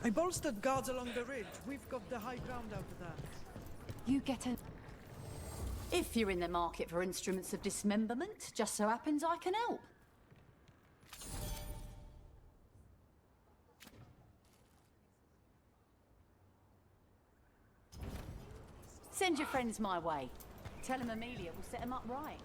I bolstered guards along the ridge. We've got the high ground out of that. You get a... If you're in the market for instruments of dismemberment, just so happens I can help. Send your friends my way. Tell them Amelia will set them up right.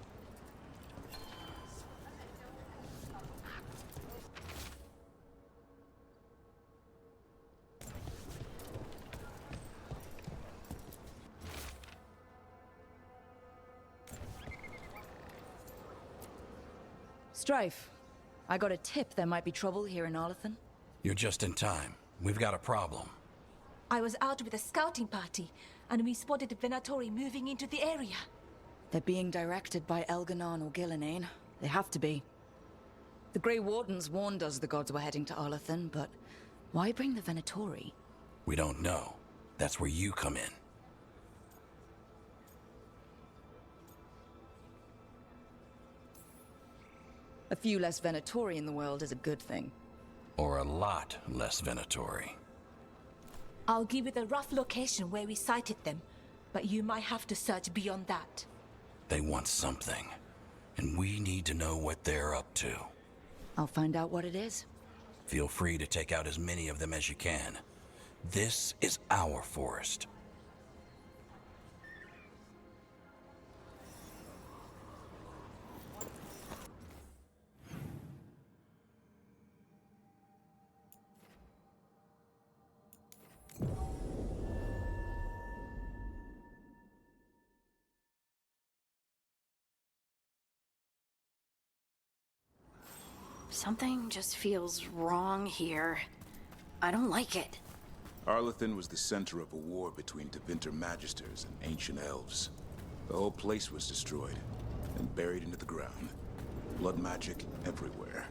Strife, I got a tip there might be trouble here in Arlathan. You're just in time. We've got a problem. I was out with a scouting party, and we spotted the Venatori moving into the area. They're being directed by Elganon or Gillenane. They have to be. The Grey Wardens warned us the gods were heading to Arlathan, but why bring the Venatori? We don't know. That's where you come in. A few less Venatori in the world is a good thing. Or a lot less Venatori. I'll give you the rough location where we sighted them, but you might have to search beyond that. They want something, and we need to know what they're up to. I'll find out what it is. Feel free to take out as many of them as you can. This is our forest. Something just feels wrong here. I don't like it. Arlathan was the center of a war between Tevinter Magisters and ancient elves. The whole place was destroyed and buried into the ground. Blood magic everywhere.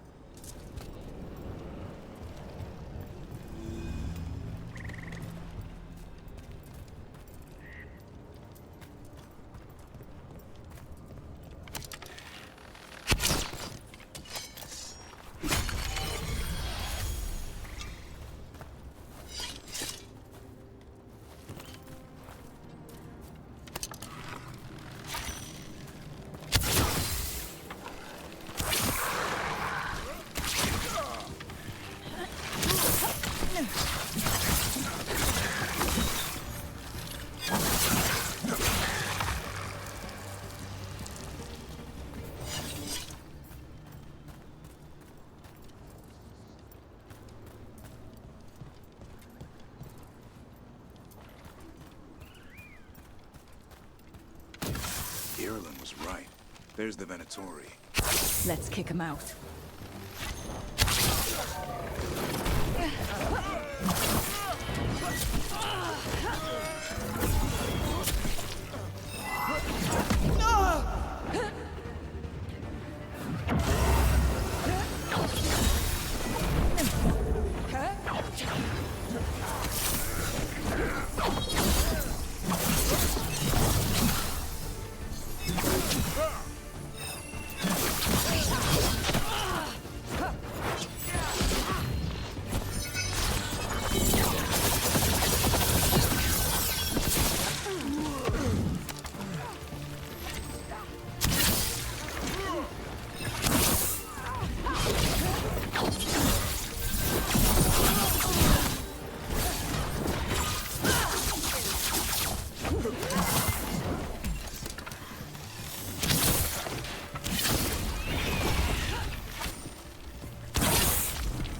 Ireland was right. There's the Venatori. Let's kick him out.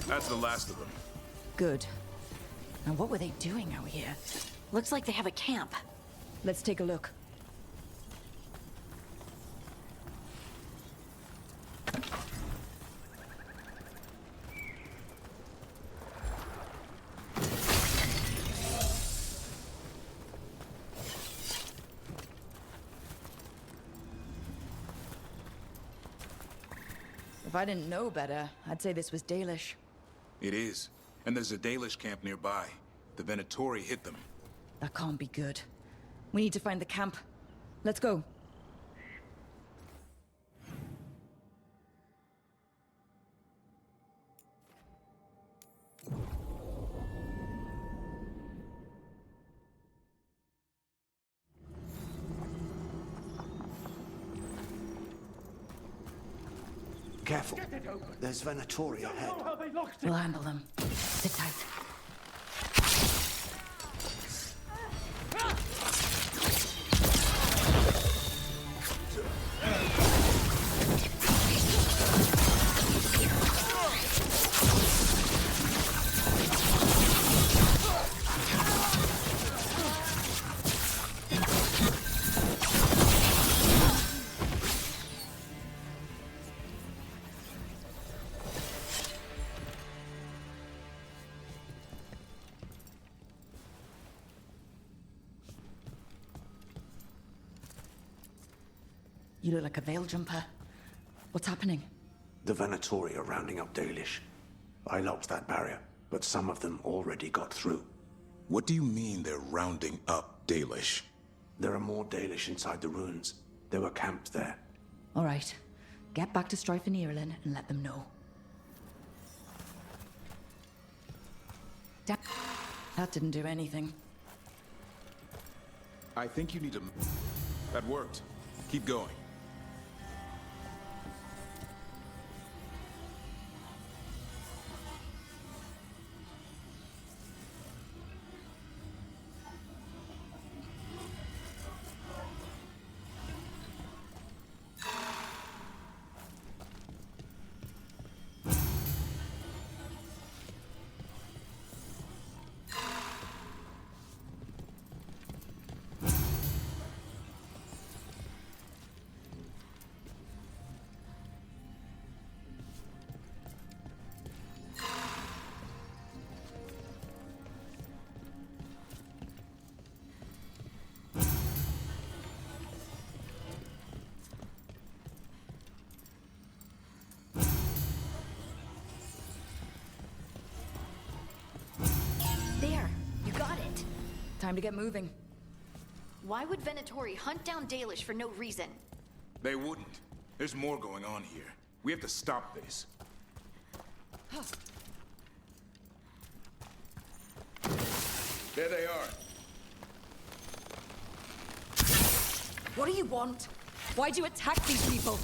That's the last of them. Good. Now what were they doing out here? Looks like they have a camp. Let's take a look. If I didn't know better, I'd say this was Dalish. It is. And there's a Dalish camp nearby. The Venatori hit them. That can't be good. We need to find the camp. Let's go. Careful. There's Venatori ahead. We'll handle them. Sit tight. You look like a veil jumper. What's happening? The Venatori are rounding up Dalish. I locked that barrier, but some of them already got through. What do you mean they're rounding up Dalish? There are more Dalish inside the ruins. They were camped there. All right. Get back to Strife and Irulan and let them know. That didn't do anything. I think you need to... That worked. Keep going. There, you got it. Time to get moving. Why would Venatori hunt down Dalish for no reason? They wouldn't. There's more going on here. We have to stop this. There they are. What do you want? Why do you attack these people?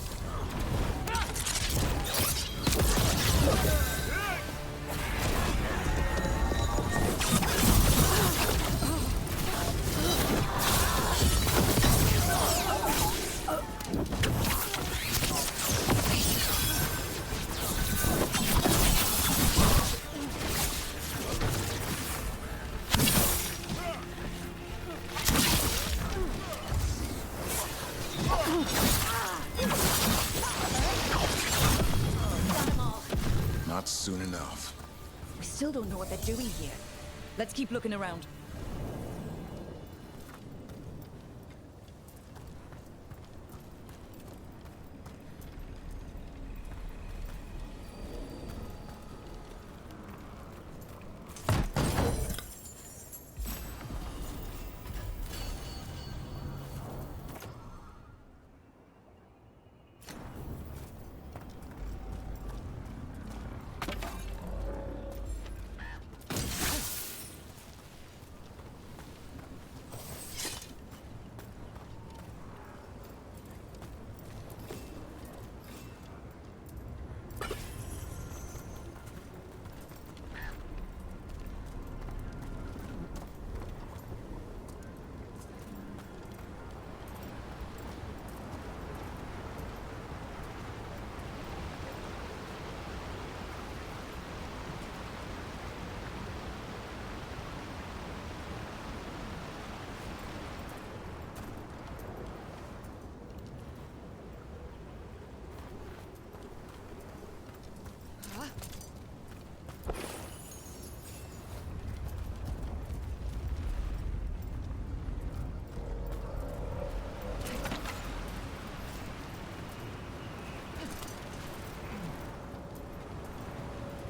Not soon enough. We still don't know what they're doing here. Let's keep looking around.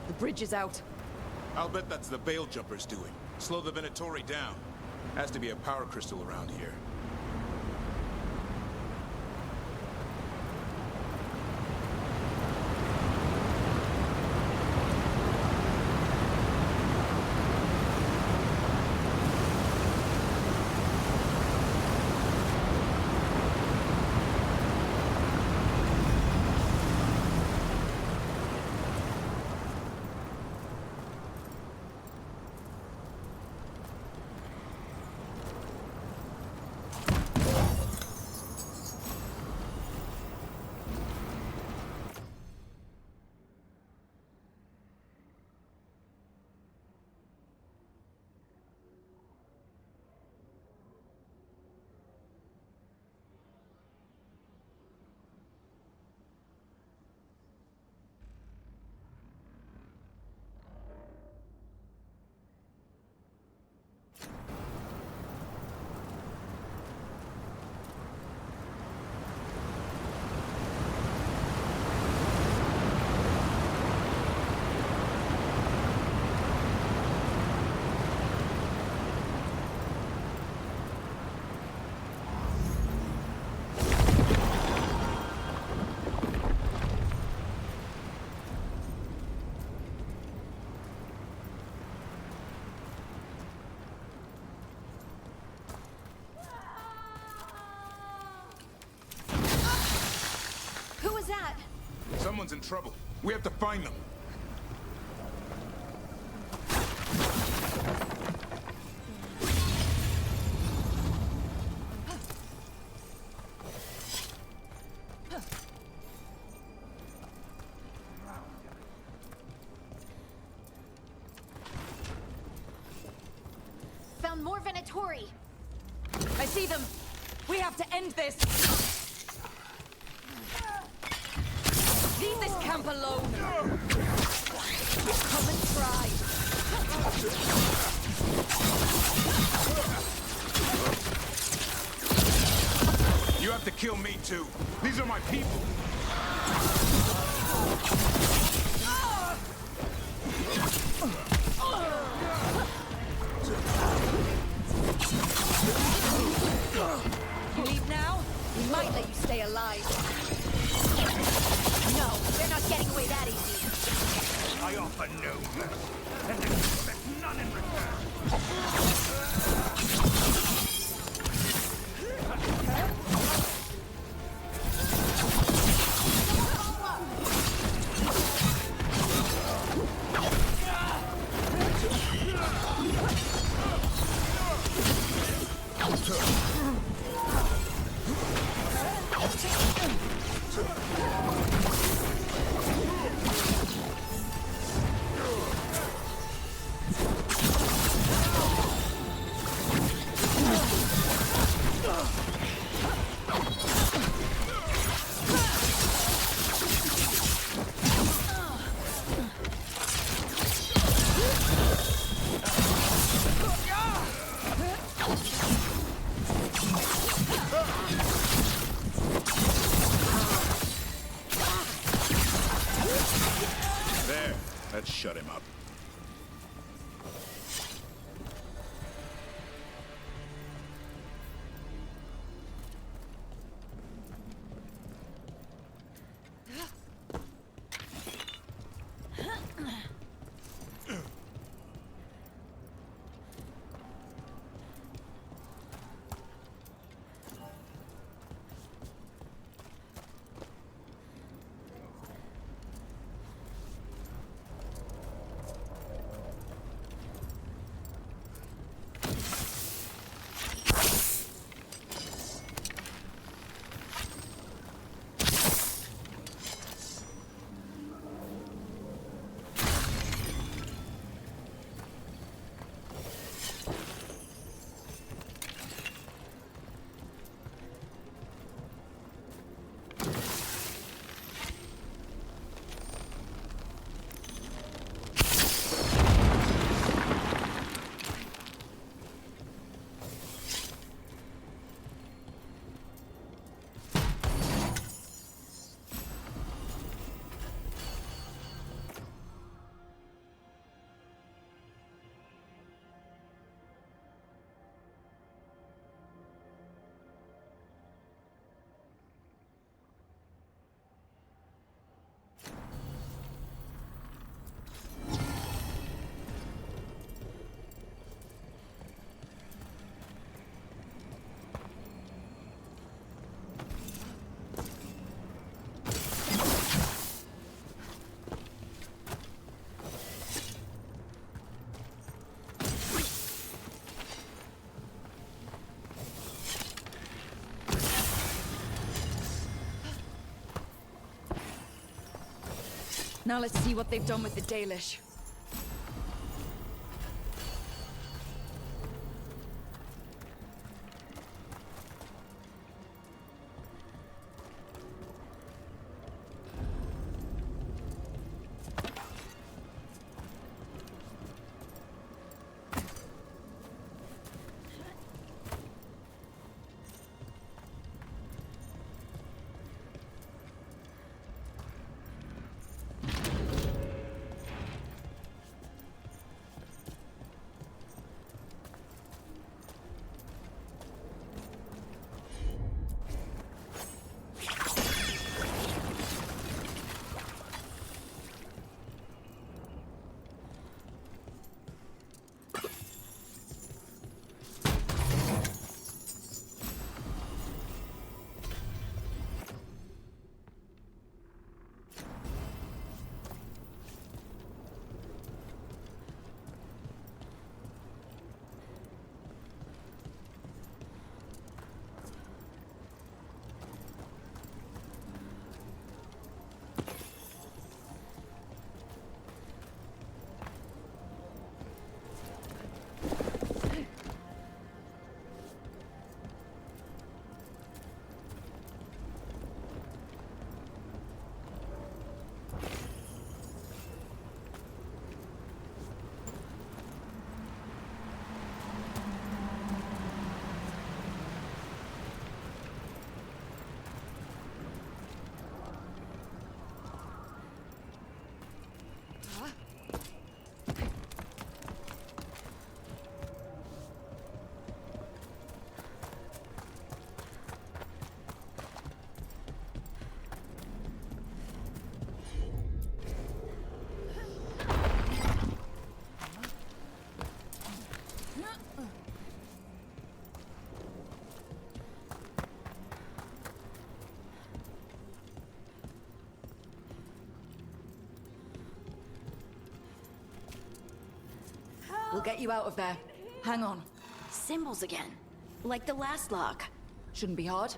The bridge is out. I'll bet that's the Veil Jumpers doing. Slow the Venatori down. Has to be a power crystal around here. Someone's in trouble. We have to find them. Found more Venatori. I see them. We have to end this. Leave this camp alone. Come and try. You have to kill me too. These are my people. You leave now? We might let you stay alive. No, they're not getting away that easy. I offer no mercy, and expect none in return. There. That shut him up. Now let's see what they've done with the Dalish. We'll get you out of there. Hang on. Symbols again. Like the last lock. Shouldn't be hard.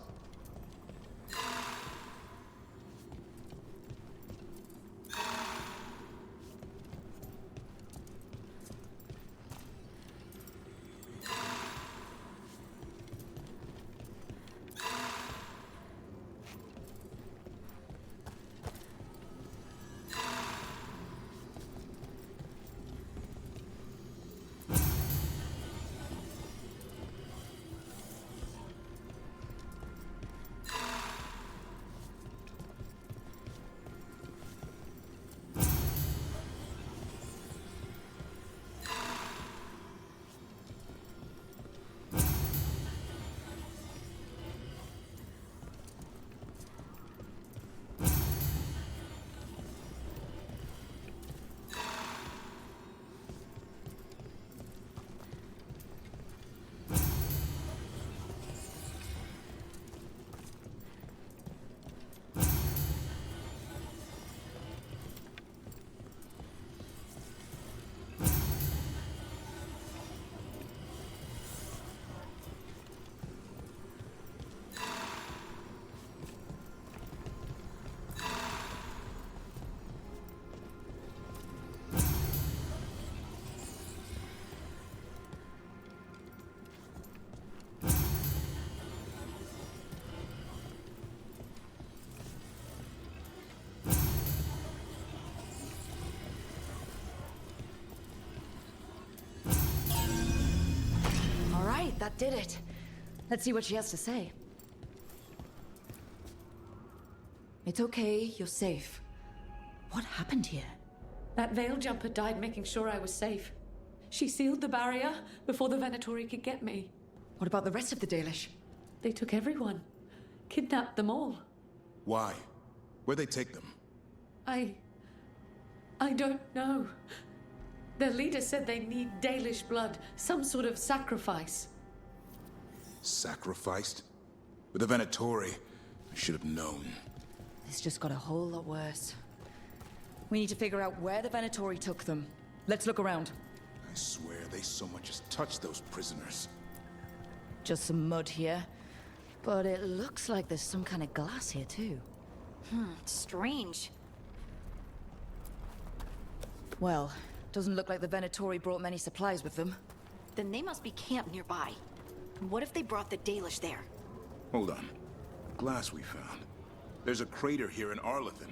That did it. Let's see what she has to say. It's okay, you're safe. What happened here? That veil jumper died making sure I was safe. She sealed the barrier before the Venatori could get me. What about the rest of the Dalish? They took everyone. Kidnapped them all. Why? Where'd they take them? I don't know. Their leader said they need Dalish blood, some sort of sacrifice. Sacrificed? With the Venatori, I should have known. This just got a whole lot worse. We need to figure out where the Venatori took them. Let's look around. I swear they so much as touched those prisoners. Just some mud here. But it looks like there's some kind of glass here too. Strange. Well, doesn't look like the Venatori brought many supplies with them. Then they must be camped nearby. What if they brought the Dalish there? Hold on. Glass we found. There's a crater here in Arlathan.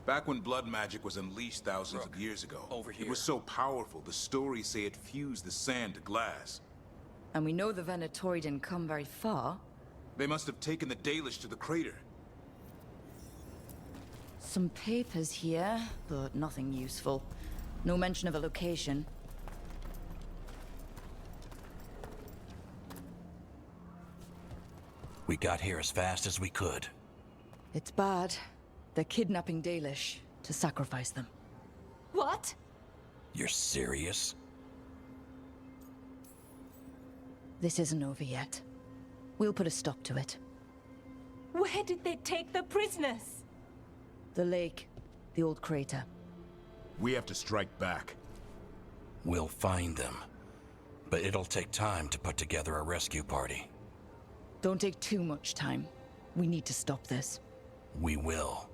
Back when blood magic was unleashed thousands of years ago. Over here. It was so powerful, the stories say it fused the sand to glass. And we know the Venatori didn't come very far. They must have taken the Dalish to the crater. Some papers here, but nothing useful. No mention of a location. We got here as fast as we could. It's bad. They're kidnapping Dalish to sacrifice them. What? You're serious? This isn't over yet. We'll put a stop to it. Where did they take the prisoners? The lake. The old crater. We have to strike back. We'll find them. But it'll take time to put together a rescue party. Don't take too much time. We need to stop this. We will.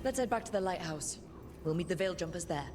Let's head back to the lighthouse. We'll meet the Veil Jumpers there.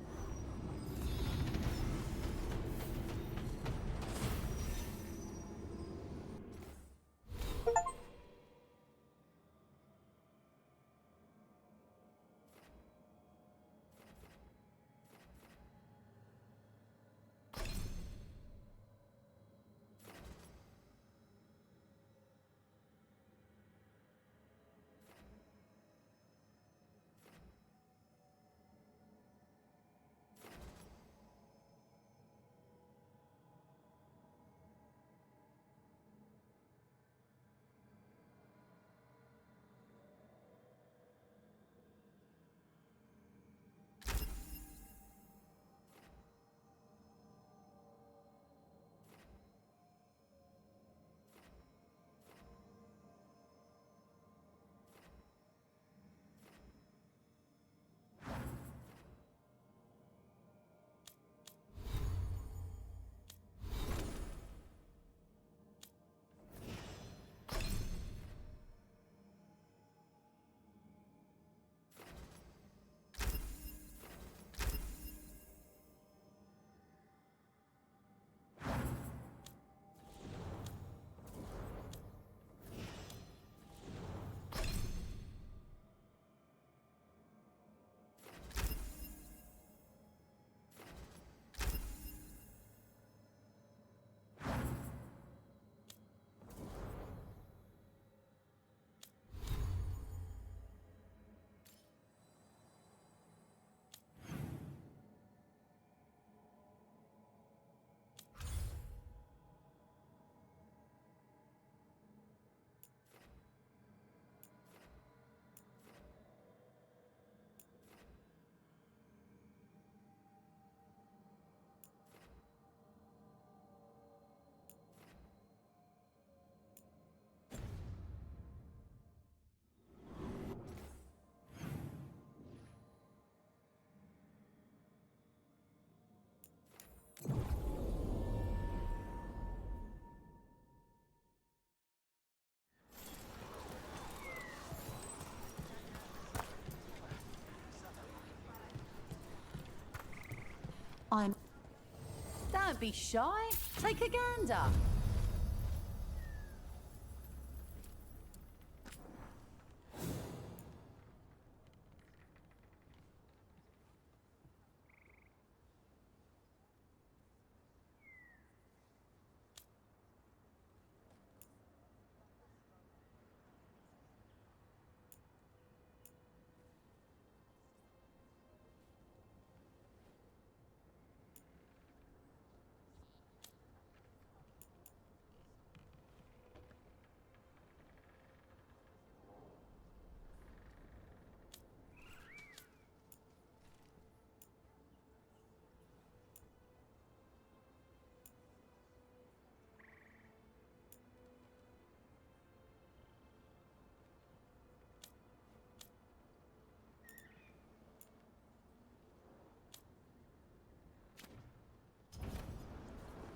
Don't be shy. Take a gander.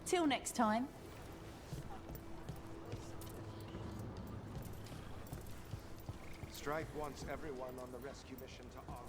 Till next time. Strife wants everyone on the rescue mission to Olive.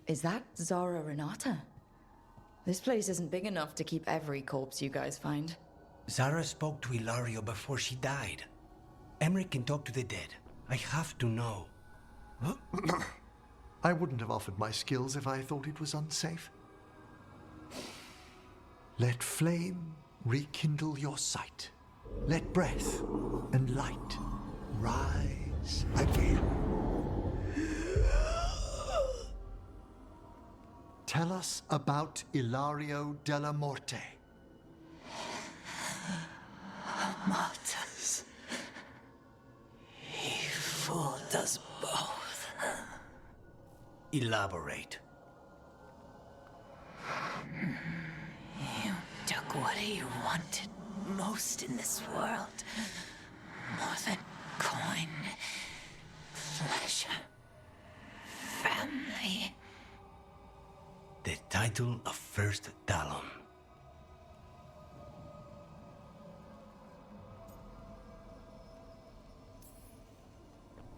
Is that Zara Renata? This place isn't big enough to keep every corpse you guys find. Zara spoke to Ilario before she died. Emmerich can talk to the dead. I have to know. I wouldn't have offered my skills if I thought it was unsafe. Let flame rekindle your sight. Let breath and light rise again. Tell us about Ilario della Morte. Martyrs. He fooled us both. Elaborate. You took what he wanted most in this world. More than coin, pleasure, family. The title of First Talon.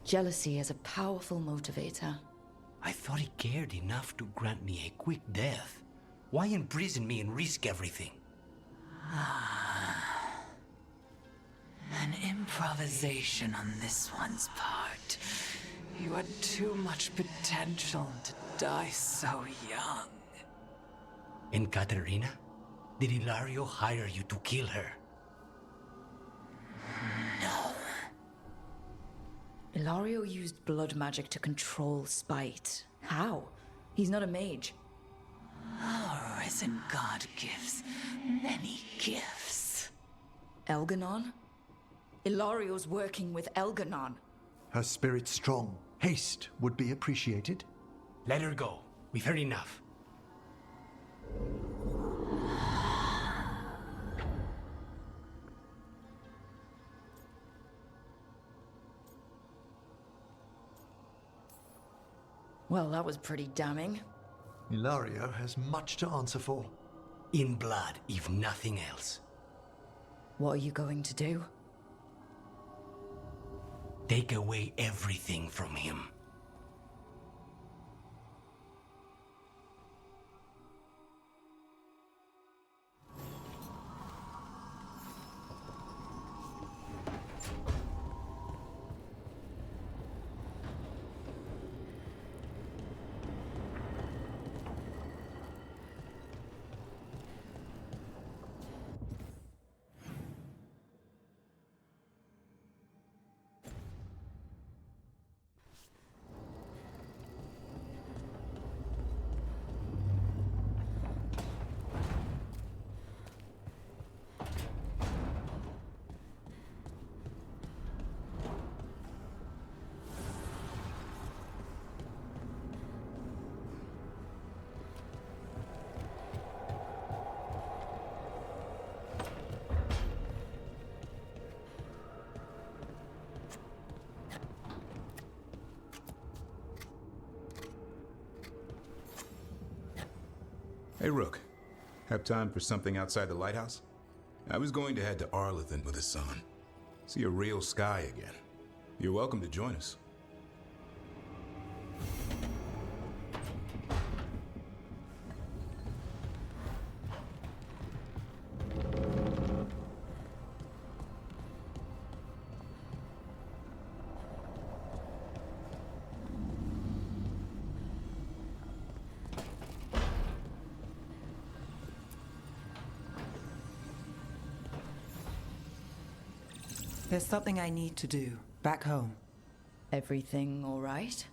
Jealousy is a powerful motivator. I thought he cared enough to grant me a quick death. Why imprison me and risk everything? An improvisation on this one's part. You had too much potential to die so young. And Katerina? Did Ilario hire you to kill her? No. Ilario used blood magic to control spite. How? He's not a mage. Our risen god gives many gifts. Elganon? Ilario's working with Elganon. Her spirit's strong, Haste would be appreciated. Let her go. We've heard enough. Well, that was pretty damning. Ilario has much to answer for. In blood, if nothing else. What are you going to do? Take away everything from him. Hey, Rook. Have time for something outside the lighthouse? I was going to head to Arlathan with the sun. See a real sky again. You're welcome to join us. There's something I need to do, back home. Everything all right?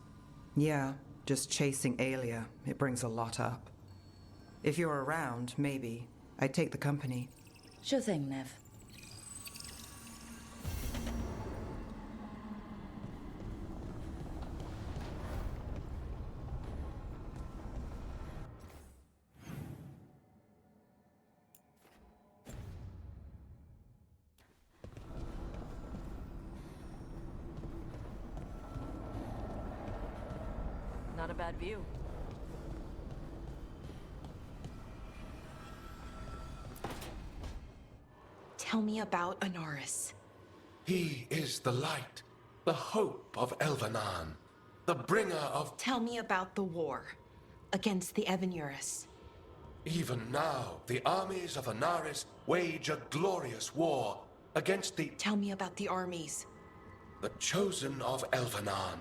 Yeah, just chasing Aelia. It brings a lot up. If you're around, maybe. I'd take the company. Sure thing, Nev. Not a bad view. Tell me about Anaris. He is the light, the hope of Elvenan, the bringer of... Tell me about the war against the Evenuris. Even now, the armies of Anaris wage a glorious war against the... Tell me about the armies. The chosen of Elvenan,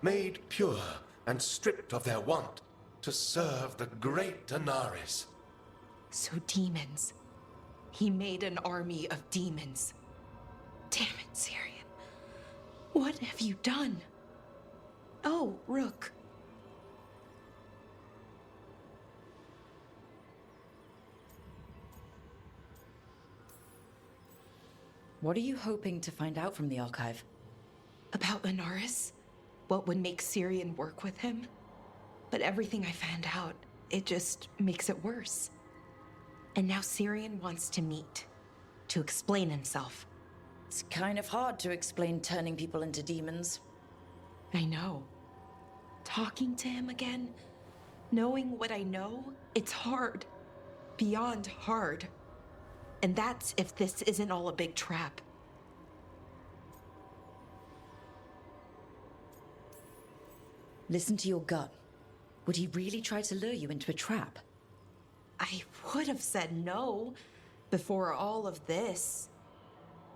made pure and stripped of their want to serve the great Anaris. So demons. He made an army of demons. Damn it, Syrian. What have you done? Oh, Rook. What are you hoping to find out from the archive? About Anaris? What would make Syrian work with him? But everything I found out, it just makes it worse. And now Syrian wants to meet, to explain himself. It's kind of hard to explain turning people into demons. I know. Talking to him again, knowing what I know, it's hard. Beyond hard. And that's if this isn't all a big trap. Listen to your gut. Would he really try to lure you into a trap? I would have said no before all of this.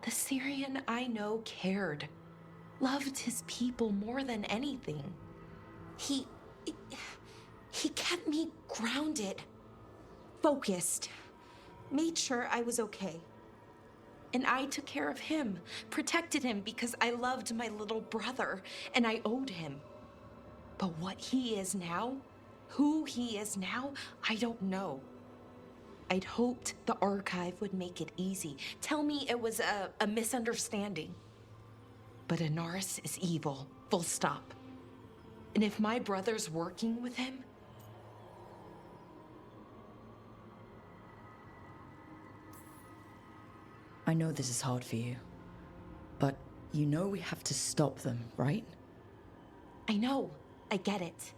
The Syrian I know cared. Loved his people more than anything. He kept me grounded. Focused. Made sure I was okay. And I took care of him. Protected him because I loved my little brother. And I owed him. But what he is now, who he is now, I don't know. I'd hoped the archive would make it easy. Tell me it was a misunderstanding. But Anaris is evil, full stop. And if my brother's working with him, I know this is hard for you, but you know we have to stop them, right? I know. I get it.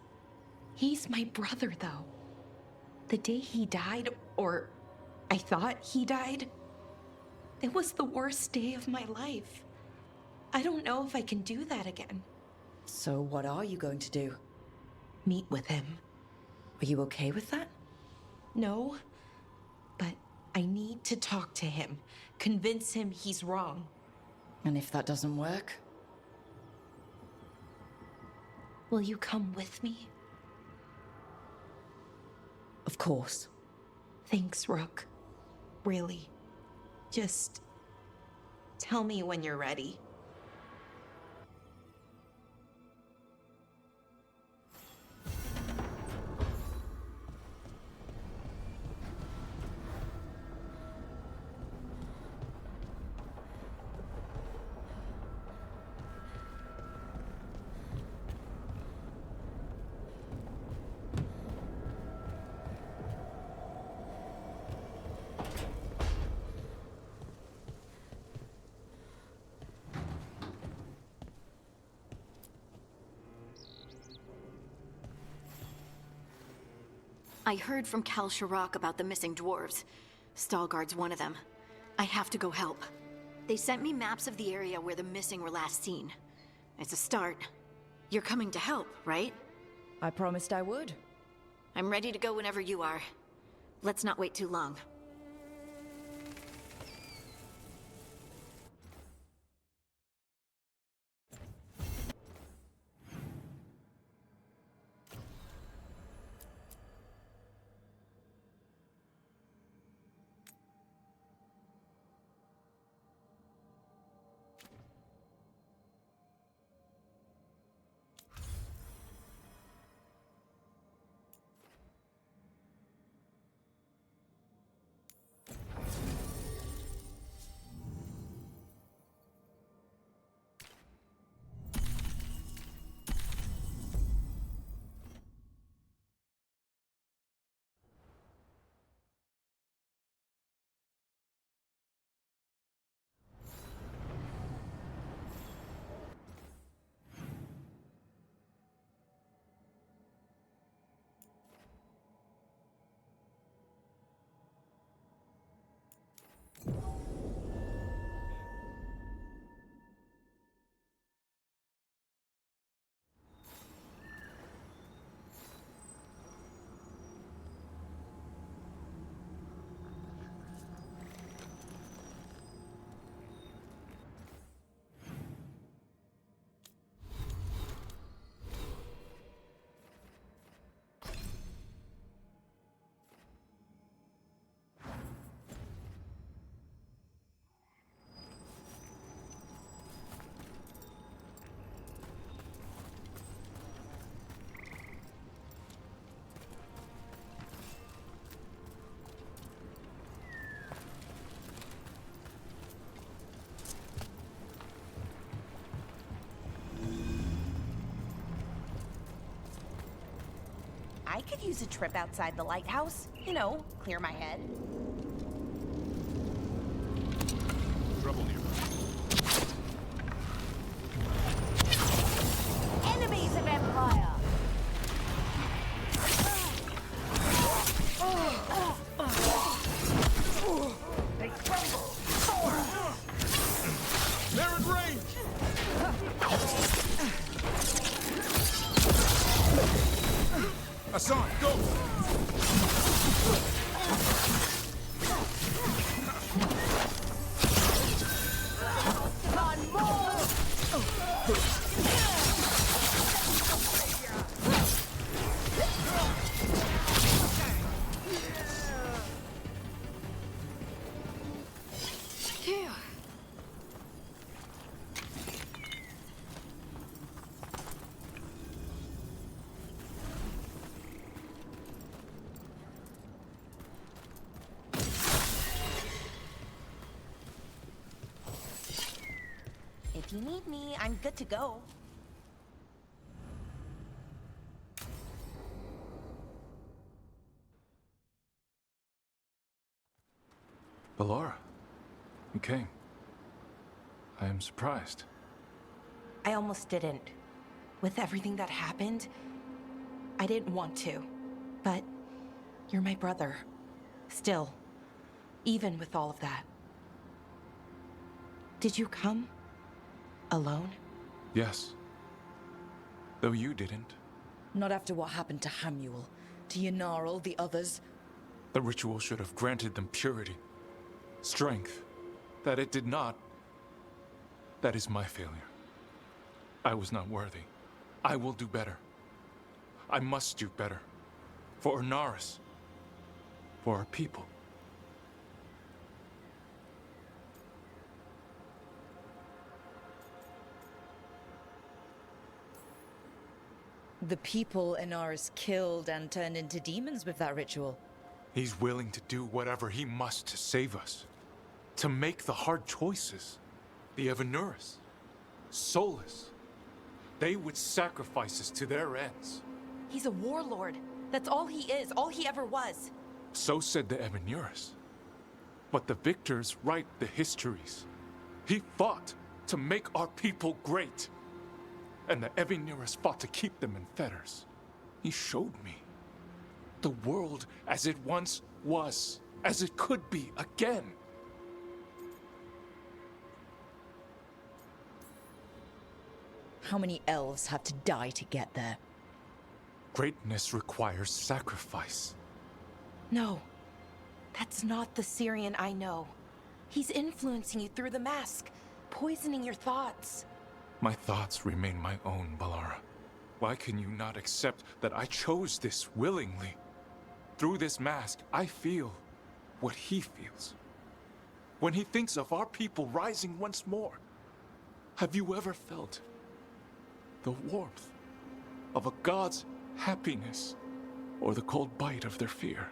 He's my brother, though. The day he died, or I thought he died, it was the worst day of my life. I don't know if I can do that again. So what are you going to do? Meet with him. Are you okay with that? No, but I need to talk to him. Convince him he's wrong. And if that doesn't work? Will you come with me? Of course. Thanks, Rook. Really. Just tell me when you're ready. I heard from Kal Shirak about the missing dwarves. Stalgard's one of them. I have to go help. They sent me maps of the area where the missing were last seen. It's a start. You're coming to help, right? I promised I would. I'm ready to go whenever you are. Let's not wait too long. I could use a trip outside the lighthouse. You know, clear my head. Trouble nearby. Enemies of Empire! They crumble! They're in range! Hassan, go! On more! If you need me, I'm good to go. Ballora, you came. I am surprised. I almost didn't. With everything that happened, I didn't want to. But you're my brother. Still, even with all of that. Did you come? Alone? Yes. Though you didn't. Not after what happened to Hamuel, to Ynarl, the others. The ritual should have granted them purity, strength. That it did not. That is my failure. I was not worthy. I will do better. I must do better. For Ernaris. For our people. The people Inaris killed and turned into demons with that ritual. He's willing to do whatever he must to save us. To make the hard choices. The Evanuris. Solus. They would sacrifice us to their ends. He's a warlord. That's all he is, all he ever was. So said the Evanuris. But the victors write the histories. He fought to make our people great. And the Evanuris fought to keep them in fetters. He showed me the world as it once was, as it could be again. How many elves have to die to get there? Greatness requires sacrifice. No, that's not the Syrian I know. He's influencing you through the mask, poisoning your thoughts. My thoughts remain my own, Ballora. Why can you not accept that I chose this willingly? Through this mask, I feel what he feels. When he thinks of our people rising once more, have you ever felt the warmth of a god's happiness or the cold bite of their fear?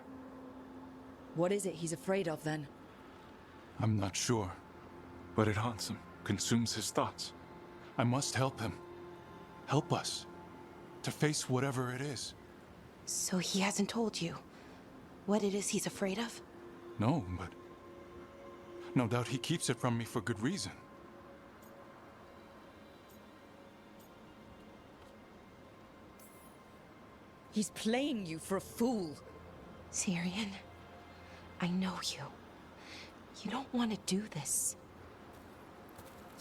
What is it he's afraid of, then? I'm not sure, but it haunts him, consumes his thoughts. I must help him. Help us to face whatever it is. So he hasn't told you what it is he's afraid of? No, but no doubt he keeps it from me for good reason. He's playing you for a fool. Syrian, I know you. You don't want to do this.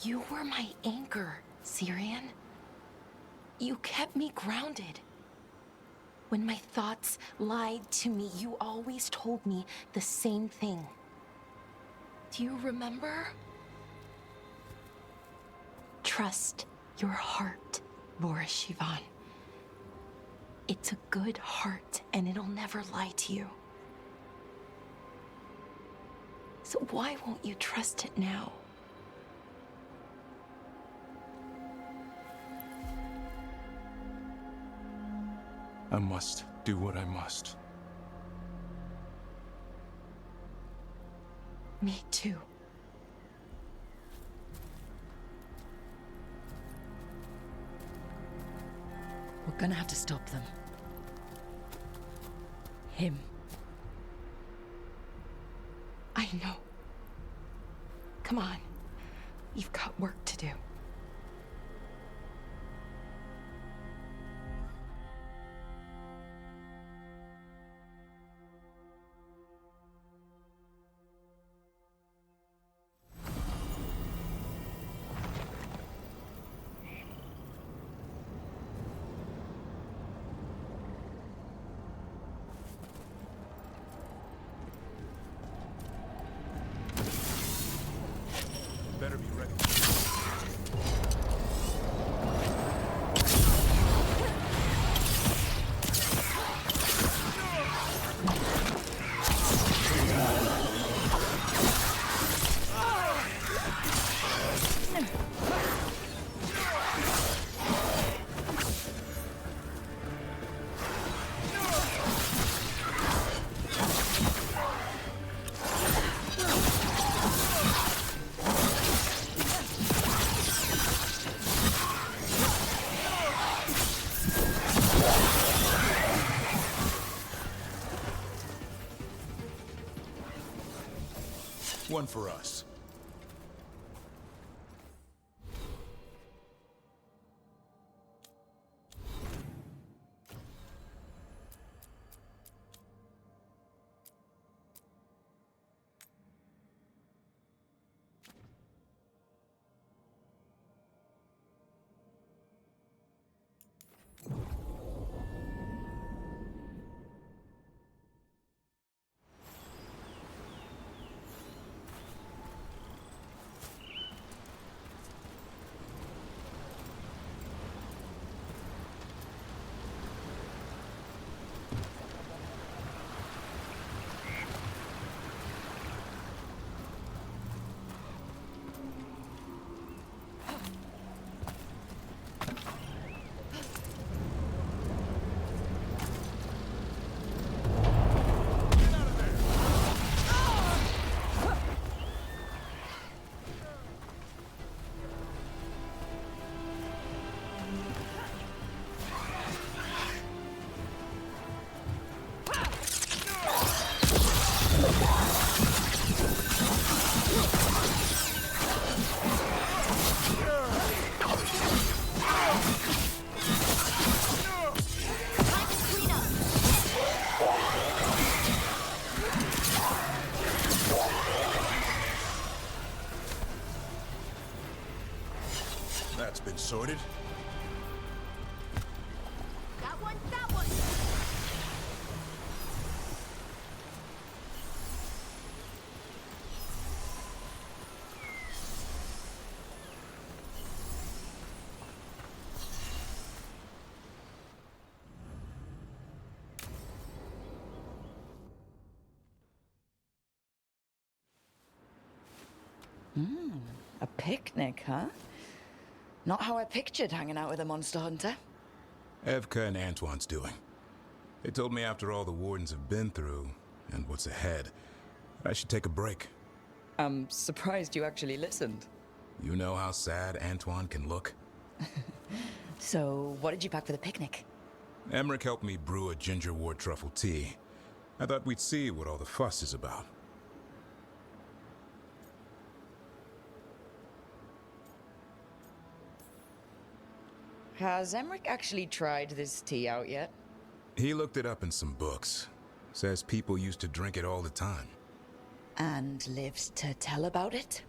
You were my anchor, Syrian. You kept me grounded. When my thoughts lied to me, you always told me the same thing. Do you remember? Trust your heart, Boris Shivan. It's a good heart, and it'll never lie to you. So why won't you trust it now? I must do what I must. Me too. We're gonna have to stop them. Him. I know. Come on. You've got work to do. Better be ready. one for us. That's been sorted. That one, that one! A picnic, huh? Not how I pictured hanging out with a monster hunter. Evka and Antoine's doing. They told me after all the Wardens have been through, and what's ahead, I should take a break. I'm surprised you actually listened. You know how sad Antoine can look? So, what did you pack for the picnic? Emmerich helped me brew a ginger wort truffle tea. I thought we'd see what all the fuss is about. Has Emmerich actually tried this tea out yet? He looked it up in some books. Says people used to drink it all the time. And lives to tell about it?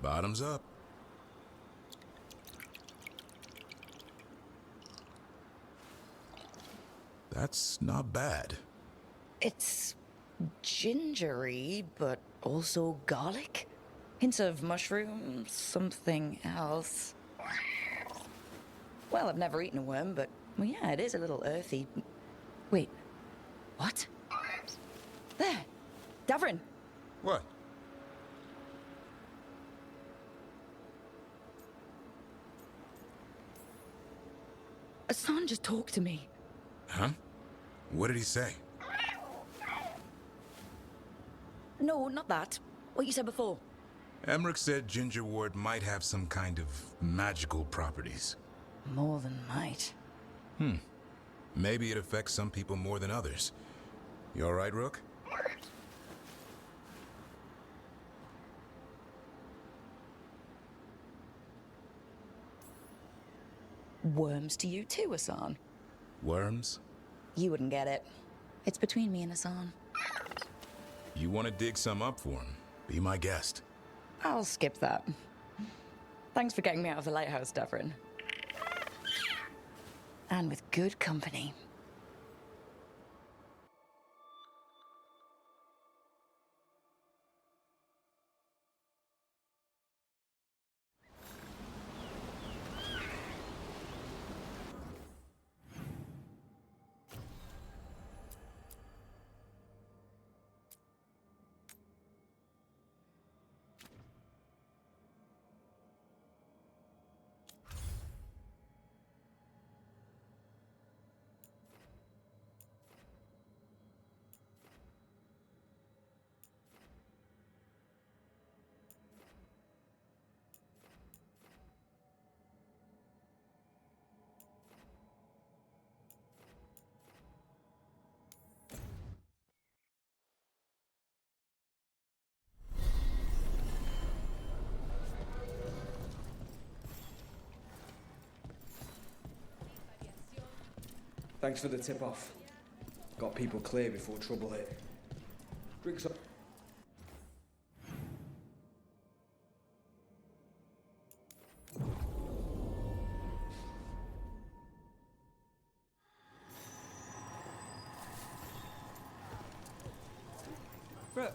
Bottoms up. That's not bad. It's gingery, but also garlic. Hints of mushroom, something else. Well, I've never eaten a worm, but well, yeah, it is a little earthy. Wait, what? There, Davrin. What? Hassan just talked to me. Huh? What did he say? No, not that. What you said before. Emmerich said ginger wort might have some kind of magical properties. More than might. Maybe it affects some people more than others. You all right, Rook? Worms to you too, Hassan. Worms? You wouldn't get it. It's between me and Hassan. You want to dig some up for him? Be my guest. I'll skip that. Thanks for getting me out of the lighthouse, Davrin. And with good company. Thanks for the tip-off. Got people clear before trouble hit. Drinks up. Brooke,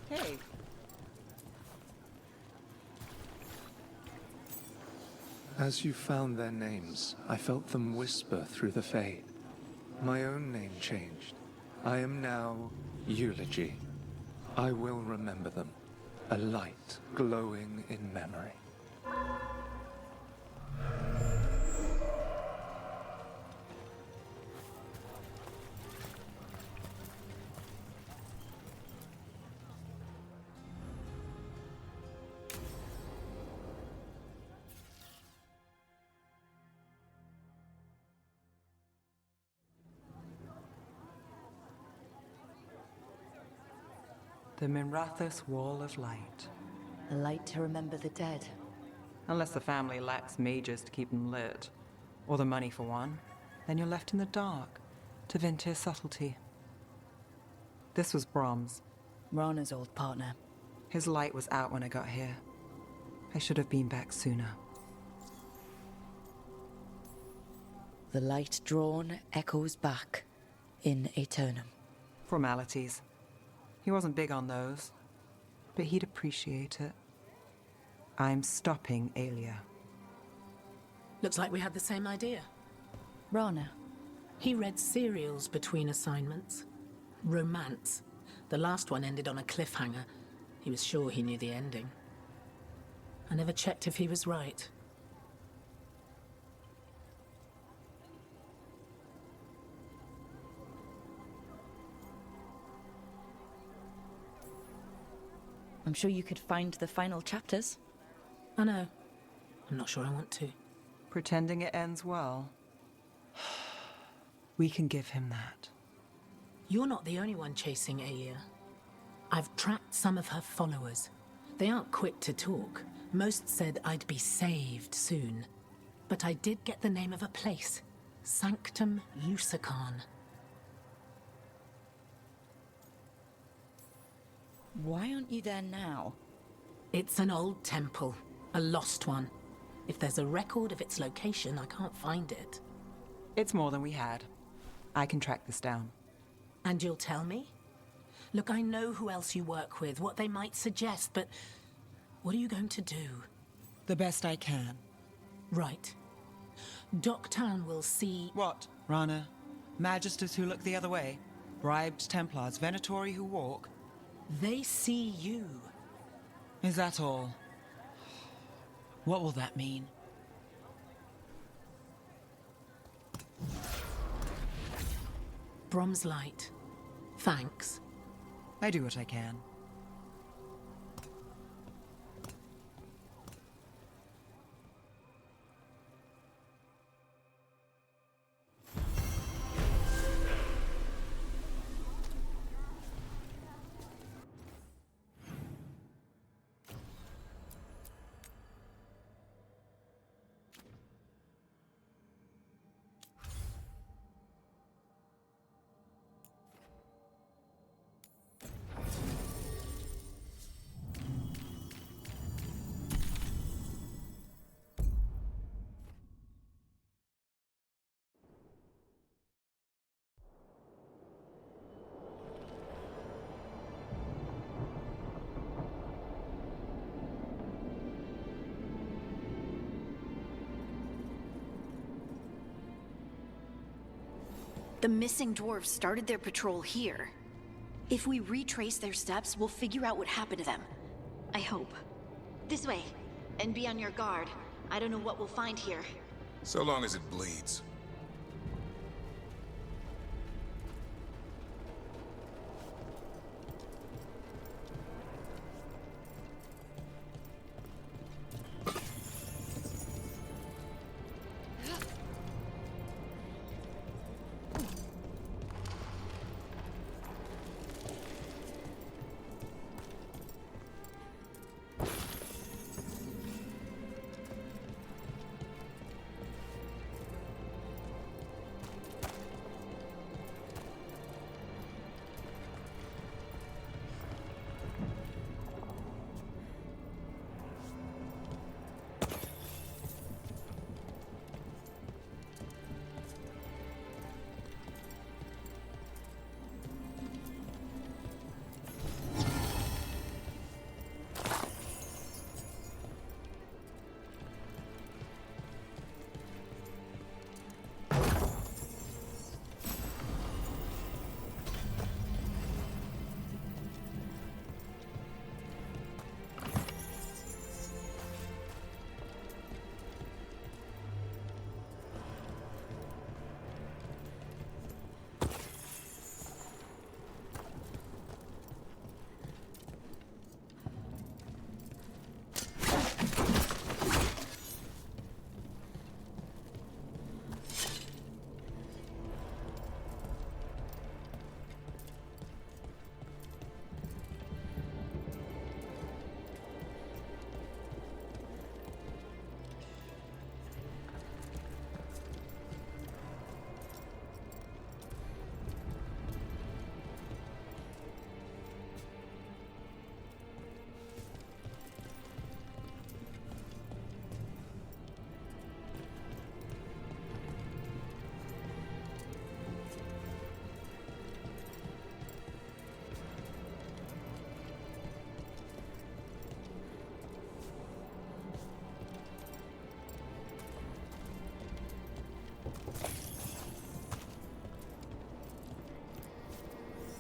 hey. As you found their names, I felt them whisper through the fade. My own name changed. I am now Eulogy. I will remember them. A light glowing in memory. The Minrathous Wall of Light. A light to remember the dead. Unless the family lacks mages to keep them lit, or the money for one, then you're left in the dark to Vinter's subtlety. This was Brom's. Rana's old partner. His light was out when I got here. I should have been back sooner. The light drawn echoes back in Aeternum. Formalities. He wasn't big on those, but he'd appreciate it. I'm stopping Aelia. Looks like we had the same idea. Rana. He read serials between assignments. Romance. The last one ended on a cliffhanger. He was sure he knew the ending. I never checked if he was right. I'm sure you could find the final chapters. I know. I'm not sure I want to. Pretending it ends well. We can give him that. You're not the only one chasing Aelia. I've tracked some of her followers. They aren't quick to talk. Most said I'd be saved soon. But I did get the name of a place. Sanctum Lusican. Why aren't you there now? It's an old temple. A lost one. If there's a record of its location, I can't find it. It's more than we had. I can track this down. And you'll tell me? Look, I know who else you work with, what they might suggest, but what are you going to do? The best I can. Right. Docktown will see... What, Rana? Magisters who look the other way? Bribed Templars, Venatori who walk? They see you. Is that all? What will that mean? Brom's light. Thanks. I do what I can. The missing dwarves started their patrol here. If we retrace their steps, we'll figure out what happened to them. I hope. This way. And be on your guard. I don't know what we'll find here. So long as it bleeds.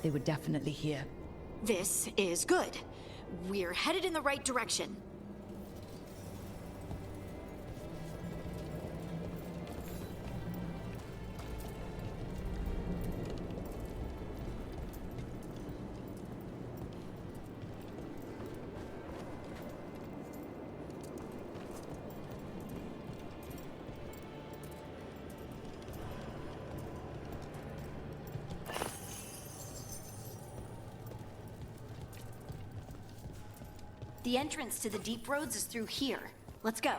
They were definitely here. This is good. We're headed in the right direction. The entrance to the deep roads is through here. Let's go.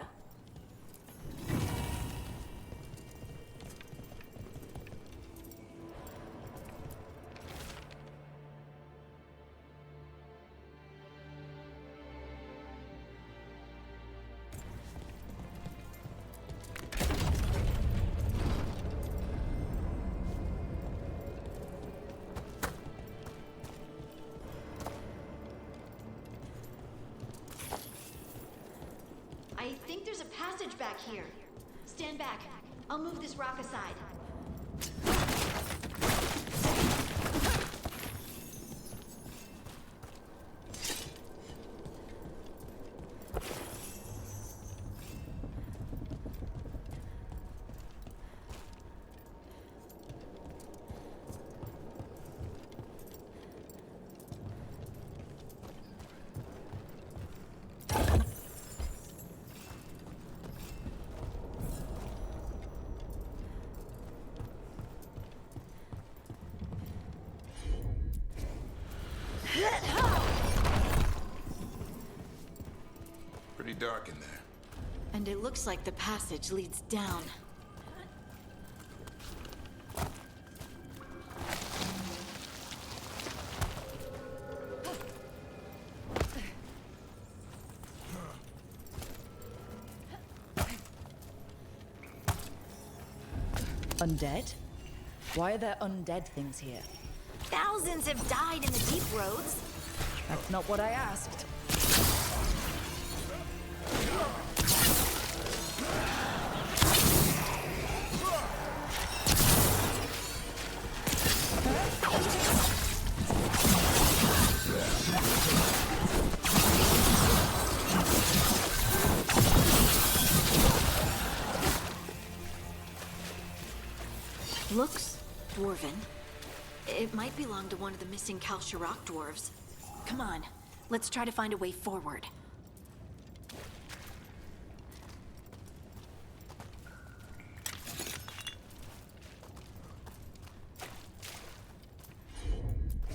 I think there's a passage back here. Stand back. I'll move this rock aside. Pretty dark in there. And it looks like the passage leads down. Undead? Why are there undead things here? Thousands have died in the deep roads. That's not what I asked. Looks dwarven. It might belong to one of the missing Kalsharok dwarves. Come on, let's try to find a way forward.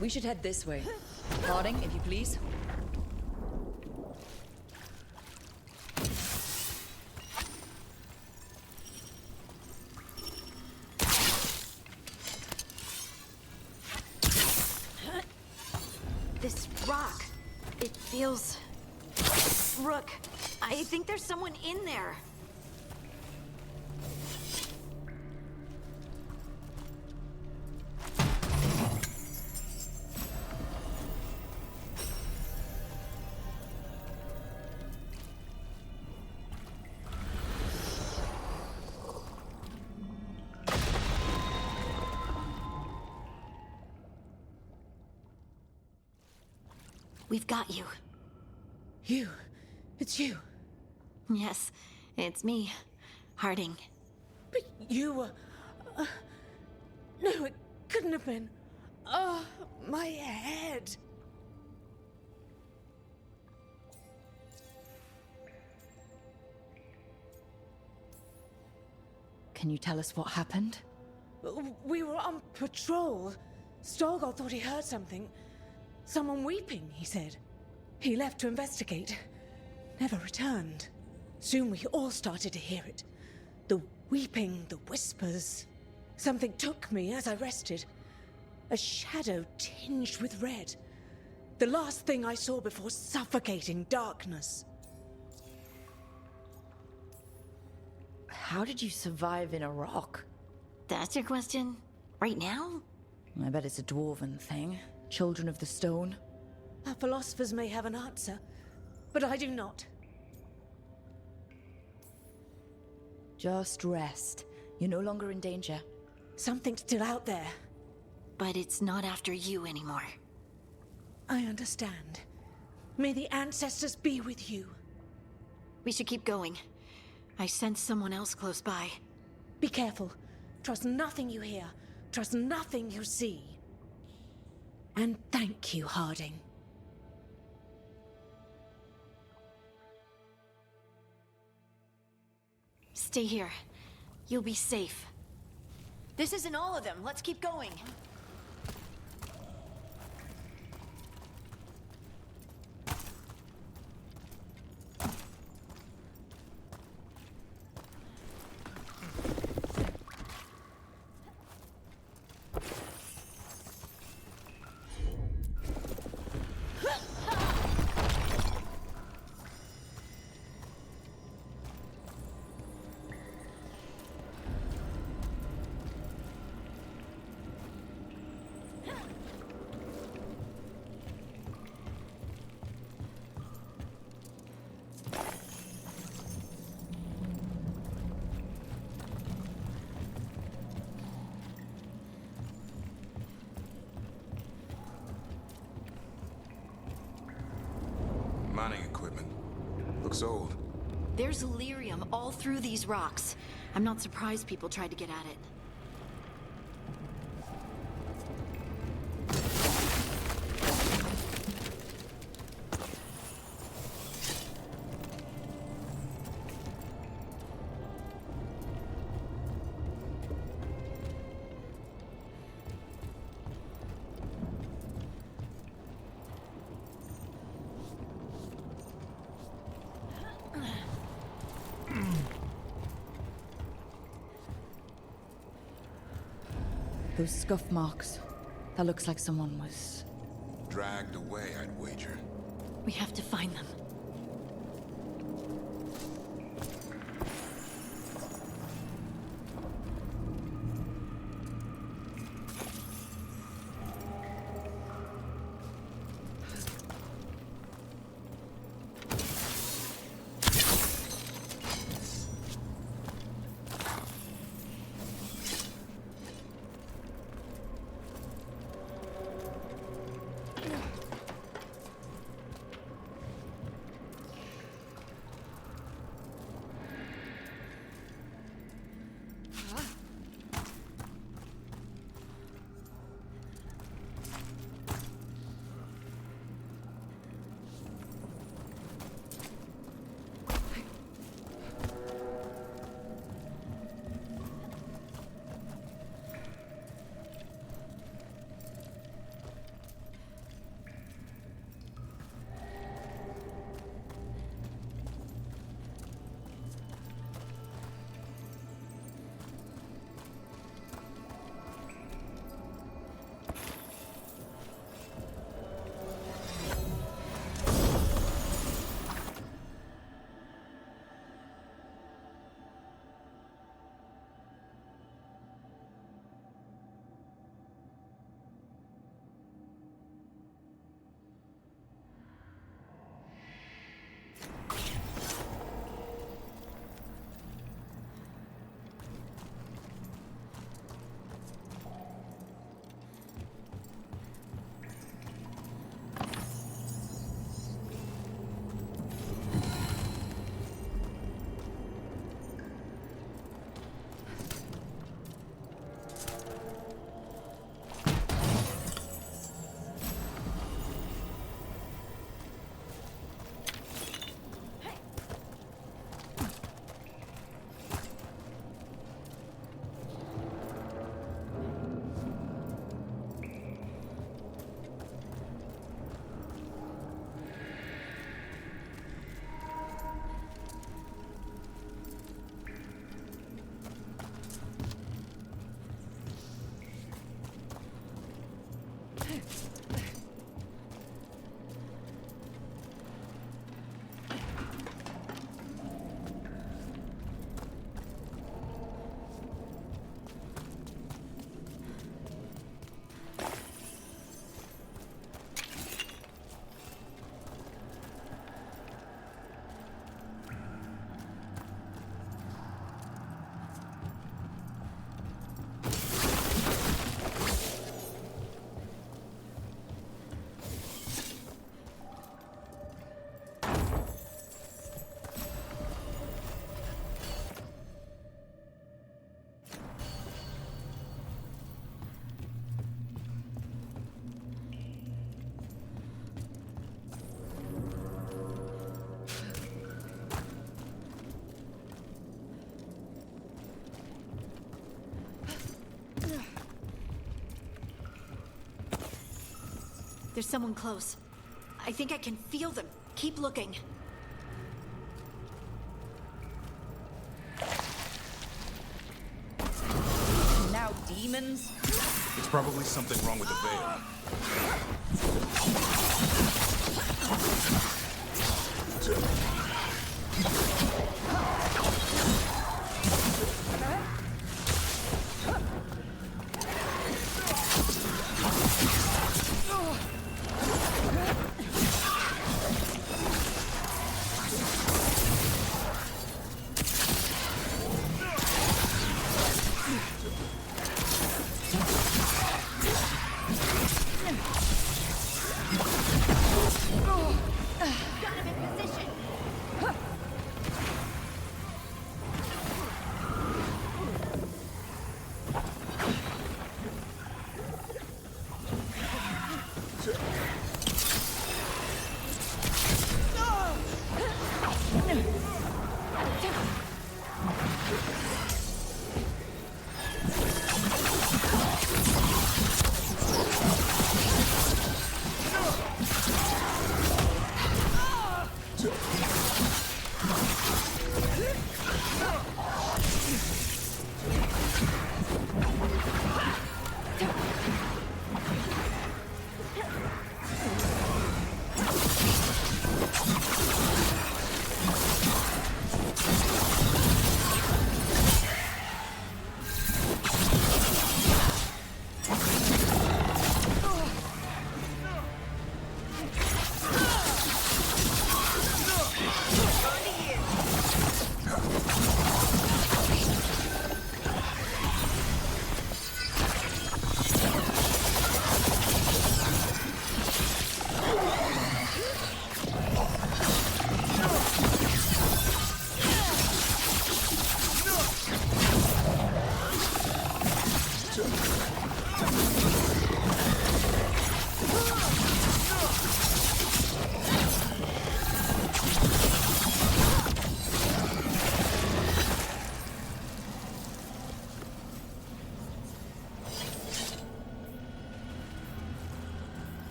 We should head this way. Harding, if you please. This rock, it feels... Rook, I think there's someone in there. We've got you. You? It's you? Yes, it's me, Harding. But you were... no, it couldn't have been. Oh, my head. Can you tell us what happened? We were on patrol. Storgol thought he heard something. Someone weeping, he said. He left to investigate. Never returned. Soon we all started to hear it. The weeping, the whispers. Something took me as I rested. A shadow tinged with red. The last thing I saw before suffocating darkness. How did you survive in a rock? That's your question? Right now? I bet it's a dwarven thing. Children of the Stone. Our philosophers may have an answer, but I do not. Just rest. You're no longer in danger. Something's still out there. but it's not after you anymore. I understand. May the ancestors be with you. We should keep going. I sense someone else close by. Be careful. Trust nothing you hear. Trust nothing you see. And thank you, Harding. Stay here. You'll be safe. This isn't all of them. Let's keep going. Mining equipment. Looks old. There's lyrium all through these rocks. I'm not surprised people tried to get at it. Those scuff marks. That looks like someone was... Dragged away, I'd wager. We have to find them. There's someone close. I think I can feel them. Keep looking. Now demons? It's probably something wrong with the veil.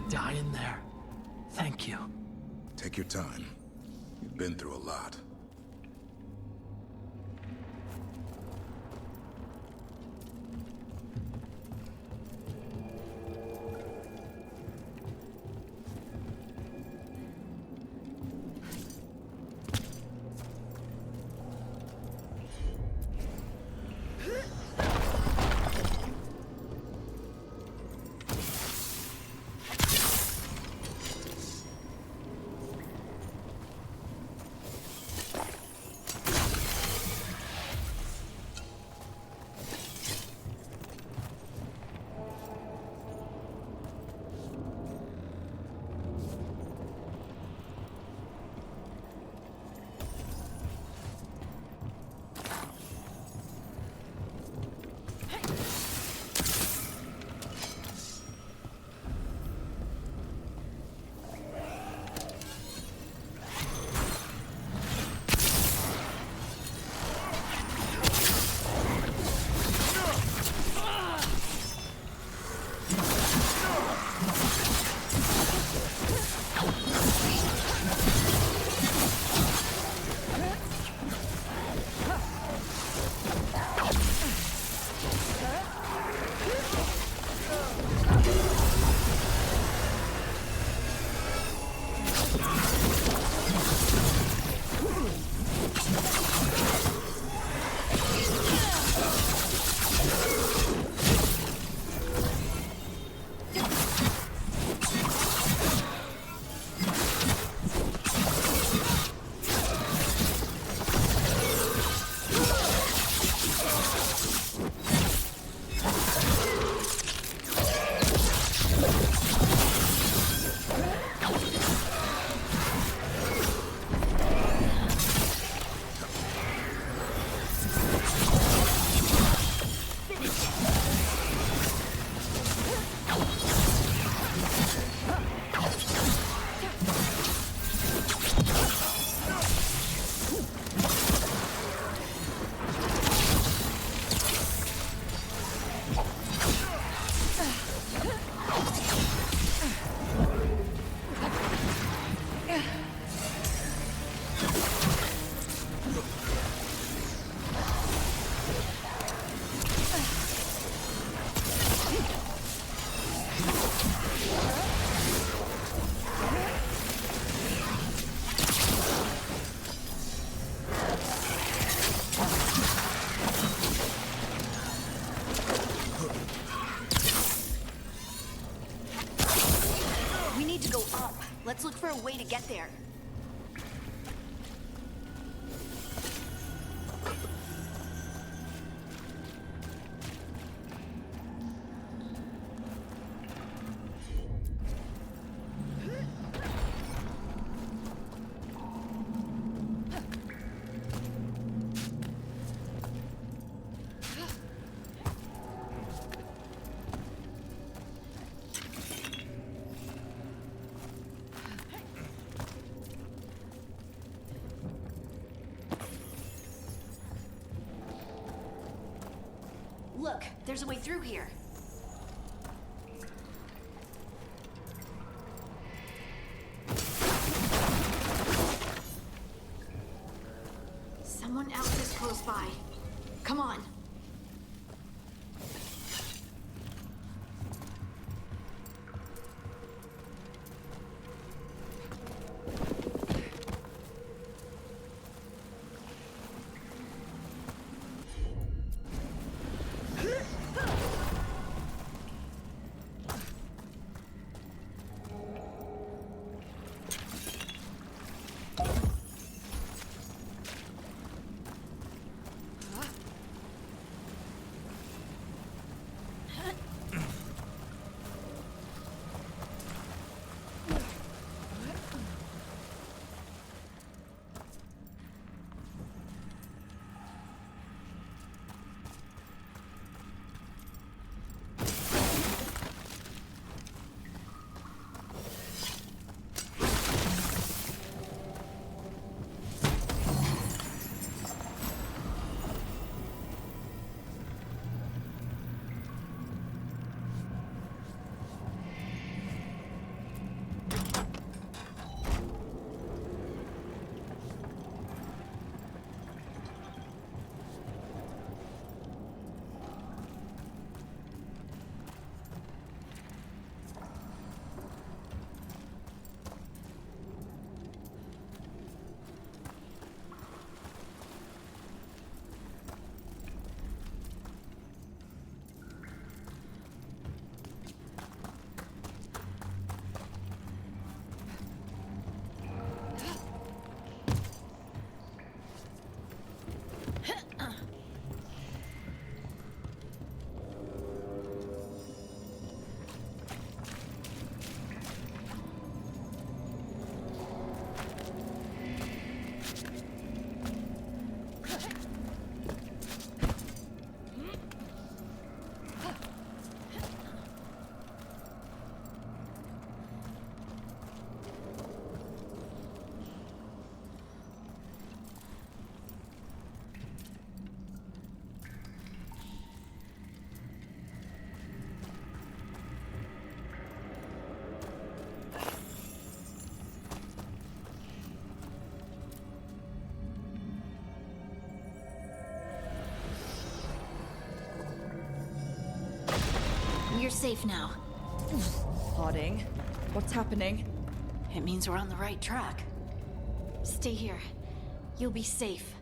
Die in there. Thank you. Take your time. You've been through a lot. Let's look for a way to get there. Look, there's a way through here. Someone else is close by. Come on. You're safe now. Harding, what's happening? It means we're on the right track. Stay here. You'll be safe.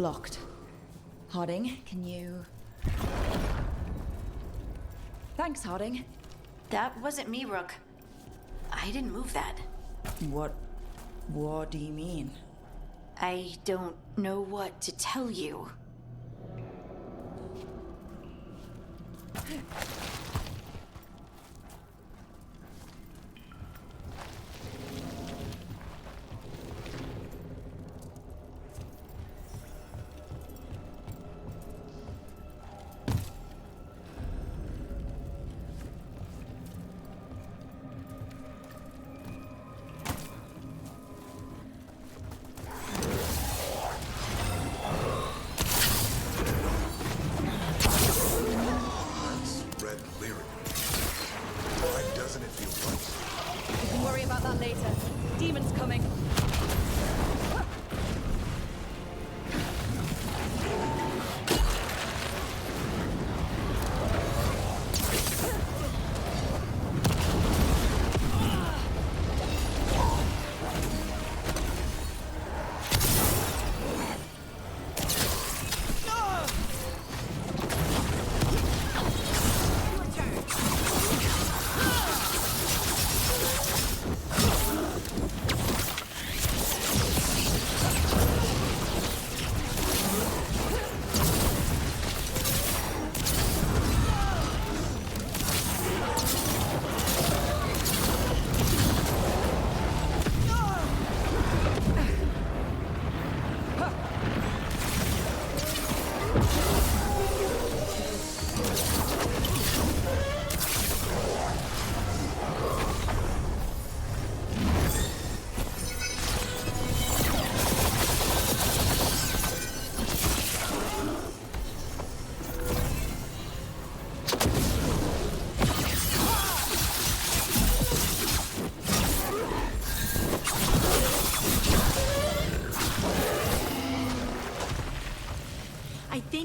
blocked. Harding, can you... Thanks, Harding. That wasn't me, Rook. I didn't move that. What do you mean? I don't know what to tell you. Demon's coming.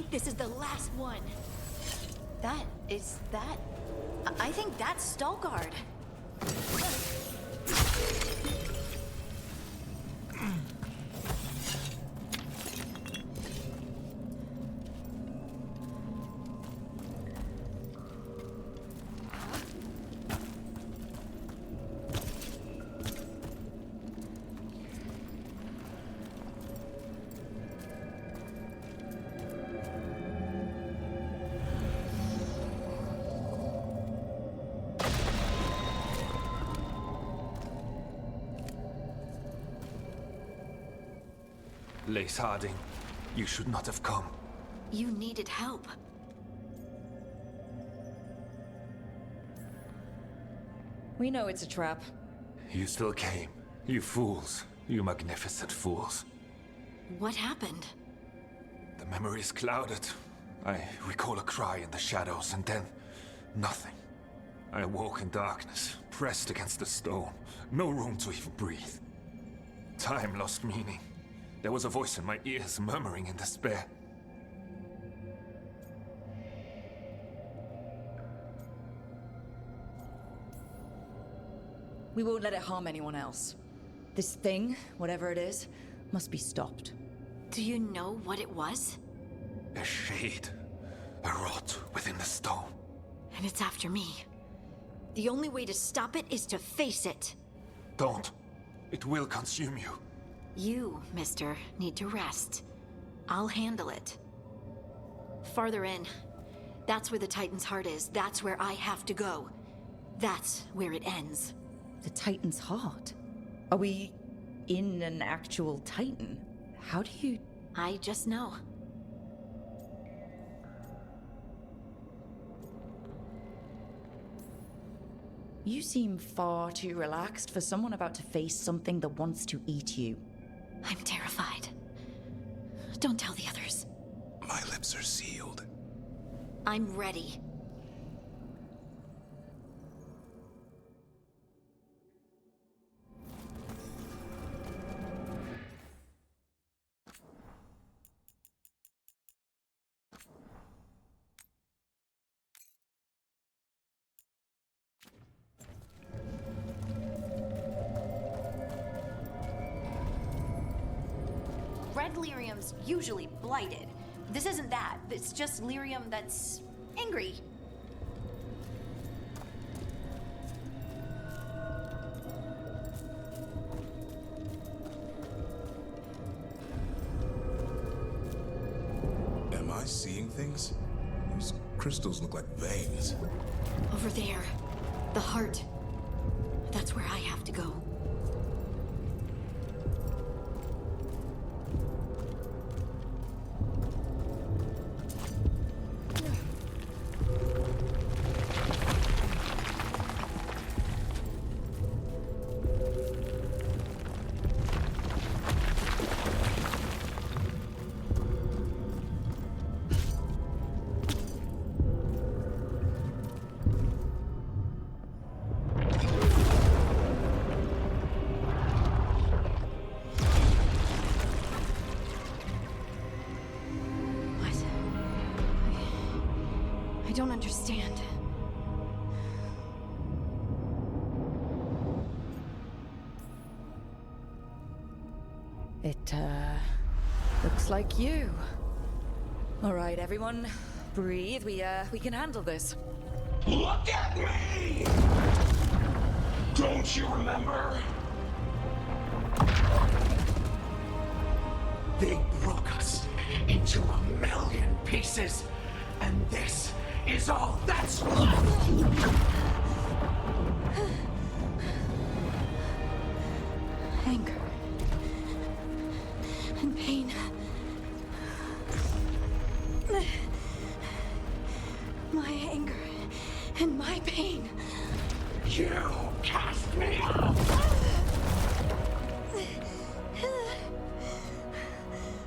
This is the last one. I think that's Stalguard. Lace Harding, you should not have come. You needed help. We know it's a trap. You still came. You fools. You magnificent fools. What happened? The memory is clouded. I recall a cry in the shadows, and then nothing. I awoke in darkness, pressed against the stone. No room to even breathe. Time lost meaning. There was a voice in my ears murmuring in despair. We won't let it harm anyone else. This thing, whatever it is, must be stopped. Do you know what it was? A shade. A rot within the stone. And it's after me. The only way to stop it is to face it. Don't. It will consume you. You, mister, need to rest. I'll handle it. Farther in. That's where the Titan's heart is. That's where I have to go. That's where it ends. The Titan's heart? Are we in an actual Titan? How do you... I just know. You seem far too relaxed for someone about to face something that wants to eat you. I'm terrified. Don't tell the others. My lips are sealed. I'm ready. lyrium's usually blighted. This isn't that. It's just lyrium that's angry. Am I seeing things? Those crystals look like veins. Over there. The heart. That's where I have to go. I don't understand. It, looks like you. All right, everyone, breathe. We can handle this. Look at me! Don't you remember? They broke us into 1,000,000 pieces, and this is all that's left! Anger. And pain. My anger and my pain. You cast me out!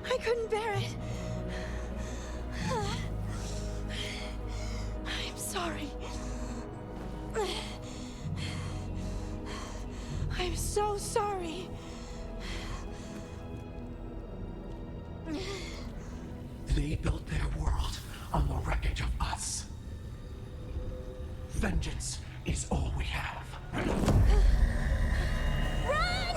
I couldn't bear it. I'm sorry. I'm so sorry. They built their world on the wreckage of us. Vengeance is all we have. Run!